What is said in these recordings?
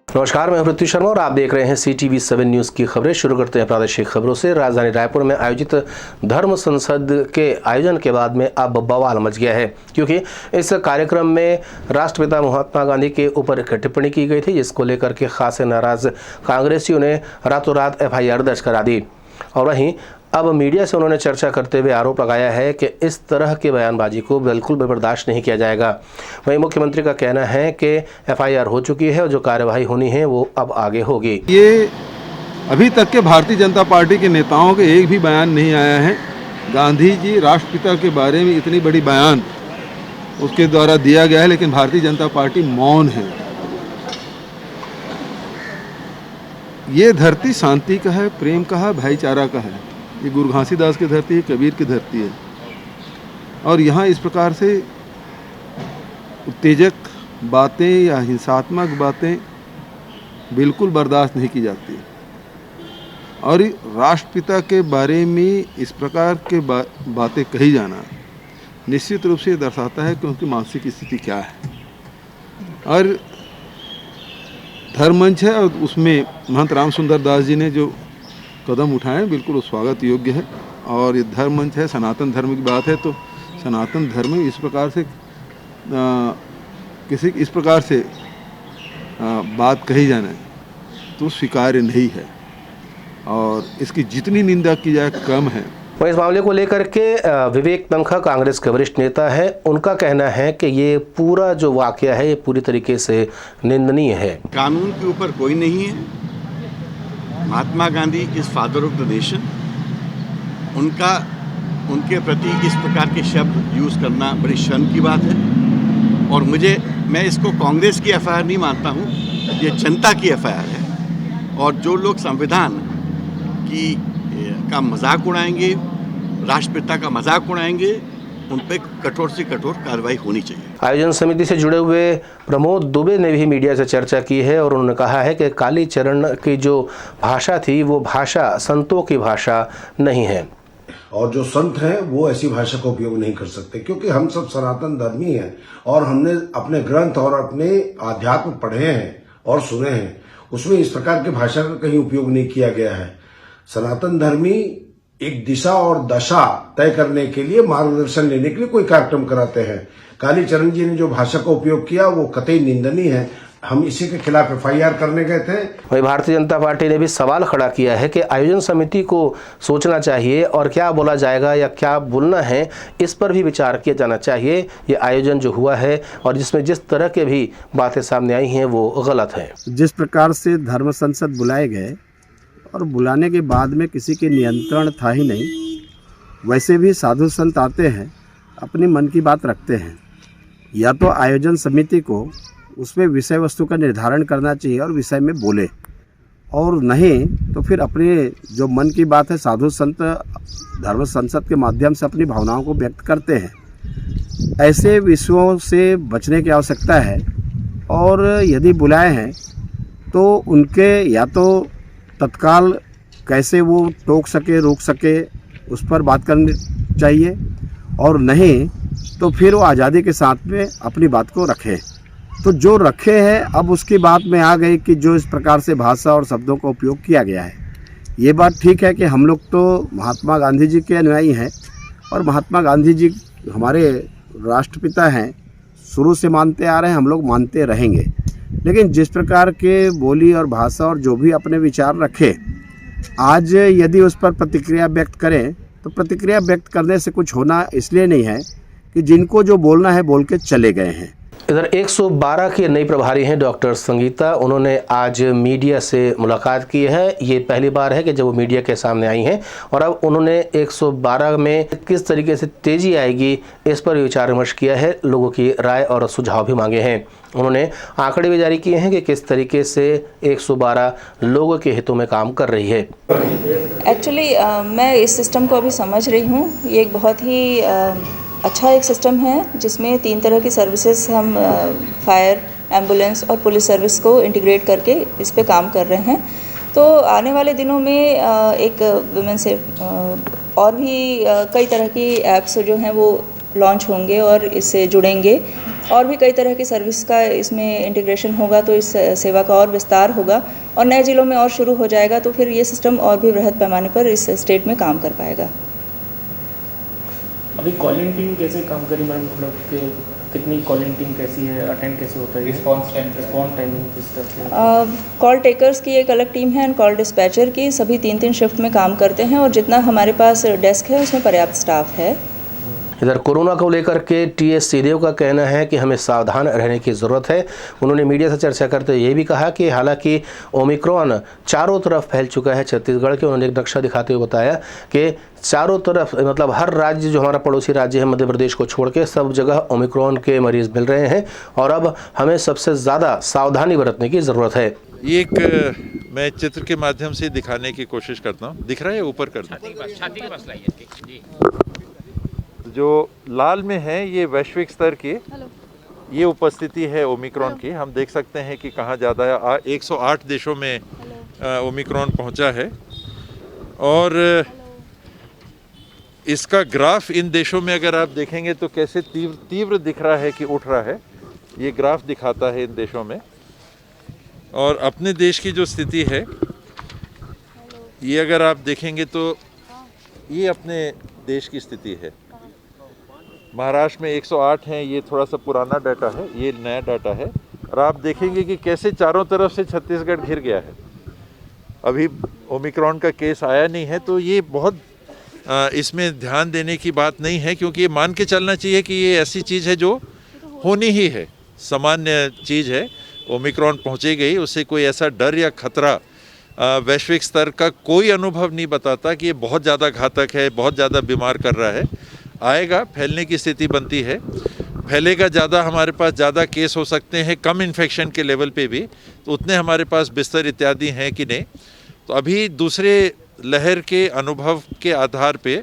नमस्कार, मैं पृथ्वी शर्मा और आप देख रहे हैं CTV7 न्यूज़ की खबरें। शुरू करते हैं प्रादेशिक खबरों से। राजधानी रायपुर में आयोजित धर्म संसद के आयोजन के बाद में अब बवाल मच गया है, क्योंकि इस कार्यक्रम में राष्ट्रपिता महात्मा गांधी के ऊपर एक टिप्पणी की गई थी, जिसको लेकर के खासे नाराज कांग्रेसियों ने रातों रात FIR दर्ज करा दी। और वहीं अब मीडिया से उन्होंने चर्चा करते हुए आरोप लगाया है कि इस तरह के बयानबाजी को बिल्कुल भी बर्दाश्त नहीं किया जाएगा। वहीं मुख्यमंत्री का कहना है कि FIR हो चुकी है और जो कार्यवाही होनी है वो अब आगे होगी। ये अभी तक के भारतीय जनता पार्टी के नेताओं के एक भी बयान नहीं आया है। गांधी जी राष्ट्रपिता के बारे में इतनी बड़ी बयान उसके द्वारा दिया गया है, लेकिन भारतीय जनता पार्टी मौन है। ये धरती शांति का है, प्रेम का है, भाईचारा का है। ये गुरु घासीदास की धरती है, कबीर की धरती है, और यहाँ इस प्रकार से उत्तेजक बातें या हिंसात्मक बातें बिल्कुल बर्दाश्त नहीं की जाती। और राष्ट्रपिता के बारे में इस प्रकार के बातें कही जाना निश्चित रूप से दर्शाता है कि उनकी मानसिक स्थिति क्या है। और धर्म मंच है और उसमें महंत राम सुंदर दास जी ने जो कदम उठाए बिल्कुल वो स्वागत योग्य है। और ये धर्म मंच है, सनातन धर्म की बात है, तो सनातन धर्म में इस प्रकार से किसी इस प्रकार से बात कही जाना तो स्वीकार्य नहीं है, और इसकी जितनी निंदा की जाए कम है। वह इस मामले को लेकर के विवेक तनखा कांग्रेस के वरिष्ठ नेता है, उनका कहना है कि ये पूरा जो वाकया है ये पूरी तरीके से निंदनीय है। कानून के ऊपर कोई नहीं है। Mahatma Gandhi is father of the nation. उनके प्रति इस प्रकार के शब्द यूज़ करना बड़ी शर्म की बात है। और मैं इसको कांग्रेस की FIR नहीं मानता हूँ, ये जनता की FIR है। और जो लोग संविधान का मजाक उड़ाएंगे, राष्ट्रपिता का मजाक उड़ाएंगे, उन पर कठोर से कठोर कार्रवाई होनी चाहिए। आयोजन समिति से जुड़े हुए प्रमोद दुबे ने भी मीडिया से चर्चा की है और उन्होंने कहा है कि कालीचरण की जो भाषा थी वो भाषा संतों की भाषा नहीं है, और जो संत हैं वो ऐसी भाषा का उपयोग नहीं कर सकते, क्योंकि हम सब सनातन धर्मी हैं और हमने अपने ग्रंथ और अपने आध्यात्म पढ़े हैं और सुने हैं। उसमें इस प्रकार की भाषा का कहीं उपयोग नहीं किया गया है। सनातन धर्मी एक दिशा और दशा तय करने के लिए, मार्गदर्शन लेने के लिए कोई कार्यक्रम कराते हैं। कालीचरण जी ने जो भाषा का उपयोग किया वो कतई निंदनीय है। हम इसी के खिलाफ FIR करने गए थे। वही भारतीय जनता पार्टी ने भी सवाल खड़ा किया है कि आयोजन समिति को सोचना चाहिए और क्या बोला जाएगा या क्या बोलना है, इस पर भी विचार किया जाना चाहिए। ये आयोजन जो हुआ है और जिसमें जिस तरह के भी बातें सामने आई हैं वो गलत है। जिस प्रकार से धर्म संसद बुलाए गए और बुलाने के बाद में किसी के नियंत्रण था ही नहीं, वैसे भी साधु संत आते हैं, अपनी मन की बात रखते हैं। या तो आयोजन समिति को उसमें विषय वस्तु का निर्धारण करना चाहिए और विषय में बोले, और नहीं तो फिर अपने जो मन की बात है साधु संत धर्म संसद के माध्यम से अपनी भावनाओं को व्यक्त करते हैं। ऐसे विषयों से बचने की आवश्यकता है। और यदि बुलाए हैं तो उनके या तो तत्काल कैसे वो टोक सके, रोक सके, उस पर बात करनी चाहिए, और नहीं तो फिर वो आज़ादी के साथ में अपनी बात को रखे। तो जो रखे हैं, अब उसकी बात में आ गई कि जो इस प्रकार से भाषा और शब्दों का उपयोग किया गया है, ये बात ठीक है कि हम लोग तो महात्मा गांधी जी के अनुयायी हैं और महात्मा गांधी जी हमारे राष्ट्रपिता हैं, शुरू से मानते आ रहे हैं, हम लोग मानते रहेंगे। लेकिन जिस प्रकार के बोली और भाषा और जो भी अपने विचार रखे, आज यदि उस पर प्रतिक्रिया व्यक्त करें तो प्रतिक्रिया व्यक्त करने से कुछ होना इसलिए नहीं है कि जिनको जो बोलना है बोल के चले गए हैं। इधर 112 के नई प्रभारी हैं डॉक्टर संगीता। उन्होंने आज मीडिया से मुलाकात की है। ये पहली बार है कि जब वो मीडिया के सामने आई हैं, और अब उन्होंने 112 में किस तरीके से तेजी आएगी इस पर विचार विमर्श किया है, लोगों की राय और सुझाव भी मांगे हैं। उन्होंने आंकड़े भी जारी किए हैं कि किस तरीके से 112 लोगों के हितों में काम कर रही है। एक्चुअली मैं इस सिस्टम को अभी समझ रही हूँ। ये एक बहुत ही अच्छा एक सिस्टम है जिसमें 3 तरह की सर्विसेज हम फायर, एम्बुलेंस और पुलिस सर्विस को इंटीग्रेट करके इस पे काम कर रहे हैं। तो आने वाले दिनों में एक वुमेन से और भी कई तरह की ऐप्स जो हैं वो लॉन्च होंगे और इससे जुड़ेंगे। और भी कई तरह की सर्विस का इसमें इंटीग्रेशन होगा तो इस सेवा का और विस्तार होगा और नए ज़िलों में और शुरू हो जाएगा, तो फिर ये सिस्टम और भी वृहद पैमाने पर इस स्टेट में काम कर पाएगा। अभी कॉलिंग टीम कैसे काम करी मैडम, मतलब कि कितनी कॉलिंग टीम कैसी है, अटेंड कैसे होता है, रिस्पॉन्स टाइमिंग किस तरह से? कॉल टेकर्स की एक अलग टीम है और कॉल डिस्पैचर की, सभी 3-3 शिफ्ट में काम करते हैं और जितना हमारे पास डेस्क है उसमें पर्याप्त स्टाफ है। इधर कोरोना को लेकर के टीएस सिंहदेव का कहना है कि हमें सावधान रहने की ज़रूरत है। उन्होंने मीडिया से चर्चा करते हुए ये भी कहा कि हालांकि ओमिक्रॉन चारों तरफ फैल चुका है छत्तीसगढ़ के, उन्होंने एक नक्शा दिखाते हुए बताया कि चारों तरफ मतलब हर राज्य जो हमारा पड़ोसी राज्य है मध्य प्रदेश को छोड़ के सब जगह ओमिक्रॉन के मरीज़ मिल रहे हैं और अब हमें सबसे ज़्यादा सावधानी बरतने की ज़रूरत है। ये एक मैं चित्र के माध्यम से दिखाने की कोशिश करता हूँ। दिख रहा है, ऊपर कर दूँ। जो लाल में है ये वैश्विक स्तर की ये उपस्थिति है ओमिक्रॉन की। हम देख सकते हैं कि कहाँ ज़्यादा है। 108 देशों में ओमिक्रॉन पहुँचा है और इसका ग्राफ इन देशों में अगर आप देखेंगे तो कैसे तीव्र दिख रहा है कि उठ रहा है, ये ग्राफ दिखाता है इन देशों में। और अपने देश की जो स्थिति है ये अगर आप देखेंगे तो ये अपने देश की स्थिति है। महाराष्ट्र में 108 हैं, ये थोड़ा सा पुराना डाटा है, ये नया डाटा है। और आप देखेंगे कि कैसे चारों तरफ से छत्तीसगढ़ घिर गया है। अभी ओमिक्रॉन का केस आया नहीं है तो ये बहुत इसमें ध्यान देने की बात नहीं है, क्योंकि ये मान के चलना चाहिए कि ये ऐसी चीज़ है जो होनी ही है, सामान्य चीज़ है। ओमिक्रॉन पहुँचे गई, उससे कोई ऐसा डर या खतरा वैश्विक स्तर का कोई अनुभव नहीं बताता कि ये बहुत ज़्यादा घातक है, बहुत ज़्यादा बीमार कर रहा है। आएगा, फैलने की स्थिति बनती है, फैलेगा ज़्यादा, हमारे पास ज़्यादा केस हो सकते हैं कम इन्फेक्शन के लेवल पे भी, तो उतने हमारे पास बिस्तर इत्यादि हैं कि नहीं। तो अभी दूसरे लहर के अनुभव के आधार पे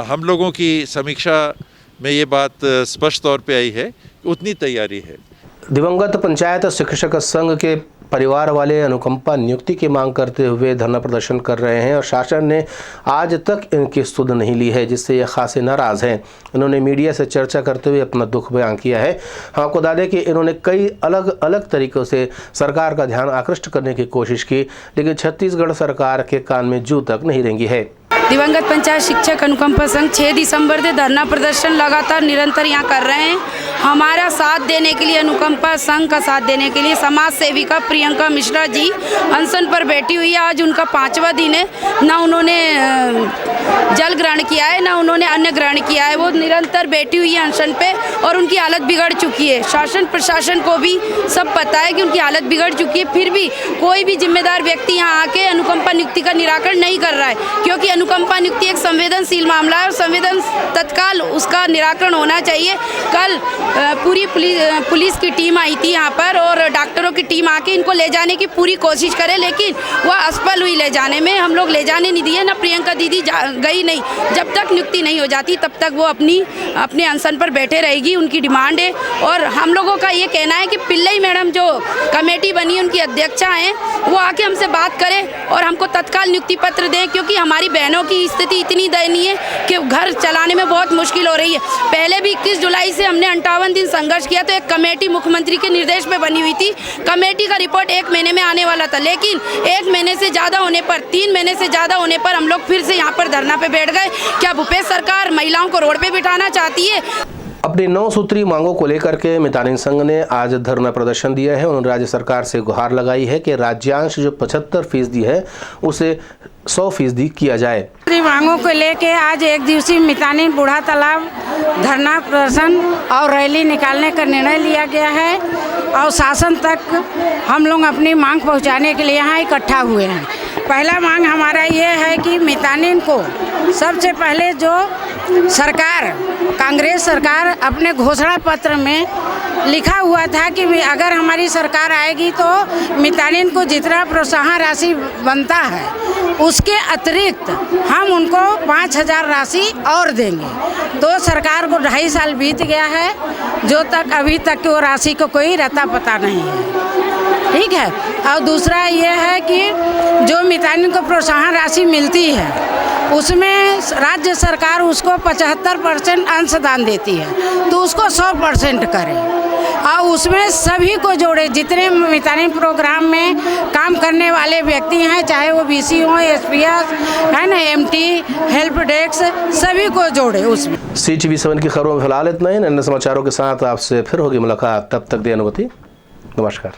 हम लोगों की समीक्षा में ये बात स्पष्ट तौर पे आई है, उतनी तैयारी है। दिवंगत पंचायत शिक्षक संघ के परिवार वाले अनुकंपा नियुक्ति की मांग करते हुए धरना प्रदर्शन कर रहे हैं और शासन ने आज तक इनकी सुध नहीं ली है, जिससे ये खासे नाराज़ हैं। इन्होंने मीडिया से चर्चा करते हुए अपना दुख बयां किया है। हम आपको बता दें कि इन्होंने कई अलग अलग तरीक़ों से सरकार का ध्यान आकृष्ट करने की कोशिश की, लेकिन छत्तीसगढ़ सरकार के कान में जू तक नहीं रेंगी है। दिवंगत पंचायत शिक्षक अनुकंपा संघ 6 दिसंबर से धरना प्रदर्शन लगातार निरंतर यहाँ कर रहे हैं। हमारा साथ देने के लिए, अनुकंपा संघ का साथ देने के लिए समाज सेविका प्रियंका मिश्रा जी अनशन पर बैठी हुई है। आज उनका 5वां दिन है, ना उन्होंने जल ग्रहण किया है ना उन्होंने अन्न ग्रहण किया है। वो निरंतर बैठी हुई है अनशन पे और उनकी हालत बिगड़ चुकी है। शासन प्रशासन को भी सब पता है कि उनकी हालत बिगड़ चुकी है, फिर भी कोई भी जिम्मेदार व्यक्ति यहाँ आके अनुकंपा नियुक्ति का निराकरण नहीं कर रहा है, क्योंकि अनुकंपा नियुक्ति एक संवेदनशील मामला है और संवेदन तत्काल उसका निराकरण होना चाहिए। कल पूरी पुलिस की टीम आई थी यहाँ पर और डॉक्टरों की टीम आके इनको ले जाने की पूरी कोशिश करे, लेकिन वह असफल हुई ले जाने में। हम लोग ले जाने नहीं दिए, ना प्रियंका दीदी गई नहीं। जब तक नियुक्ति नहीं हो जाती तब तक वो अपने अनशन पर बैठे रहेगी, उनकी डिमांड है। और हम लोगों का ये कहना है कि पिल्लई मैडम जो कमेटी बनी उनकी अध्यक्षा हैं, वो आके हमसे बात करें और हमको तत्काल नियुक्ति पत्र दें, क्योंकि हमारी बहनों की स्थिति इतनी दयनीय है कि घर चलाने में बहुत मुश्किल हो रही है। पहले भी 21 जुलाई से हमने 58 दिन संघर्ष किया, तो एक कमेटी मुख्यमंत्री के निर्देश पे बनी हुई थी। कमेटी का रिपोर्ट 1 महीने में आने वाला था, लेकिन 1 महीने से ज़्यादा होने पर, 3 महीने से ज़्यादा होने पर हम लोग फिर से यहाँ पर धरना पे बैठ गए। क्या भूपेश सरकार महिलाओं को रोड पे बिठाना चाहती है? अपनी 9 सूत्री मांगों को लेकर के मितानिन संघ ने आज धरना प्रदर्शन दिया है। उन्होंने राज्य सरकार से गुहार लगाई है कि राज्यांश जो 75% है उसे 100% किया जाए। मांगों को लेके आज 1 दिवसीय मितानिन बूढ़ा तालाब धरना प्रदर्शन और रैली निकालने का निर्णय लिया गया है और शासन तक हम लोग अपनी मांग पहुंचाने के लिए यहाँ इकट्ठा हुए हैं। पहला मांग हमारा ये है कि मितानिन को सबसे पहले जो सरकार, कांग्रेस सरकार अपने घोषणा पत्र में लिखा हुआ था कि अगर हमारी सरकार आएगी तो मितानिन को जितना प्रोत्साहन राशि बनता है उसके अतिरिक्त हम उनको 5,000 राशि और देंगे। तो सरकार को 2.5 साल बीत गया है, जो तक अभी तक वो राशि को कोई रता पता नहीं है। ठीक है। और दूसरा ये है कि जो मितानिन को प्रोत्साहन राशि मिलती है उसमें राज्य सरकार उसको 75% अंशदान देती है, तो उसको 100% करे और उसमें सभी को जोड़े, जितने मितानिन प्रोग्राम में काम करने वाले व्यक्ति हैं, चाहे वो बीसी हो, एसपीएस है ना, एमटी, हेल्प डेस्क, सभी को जोड़े उसमें। CTV7 की खबरों में फिलहाल इतना ही। अन्य समाचारों के साथ आपसे फिर होगी मुलाकात। तब तक दे अनुमति। नमस्कार।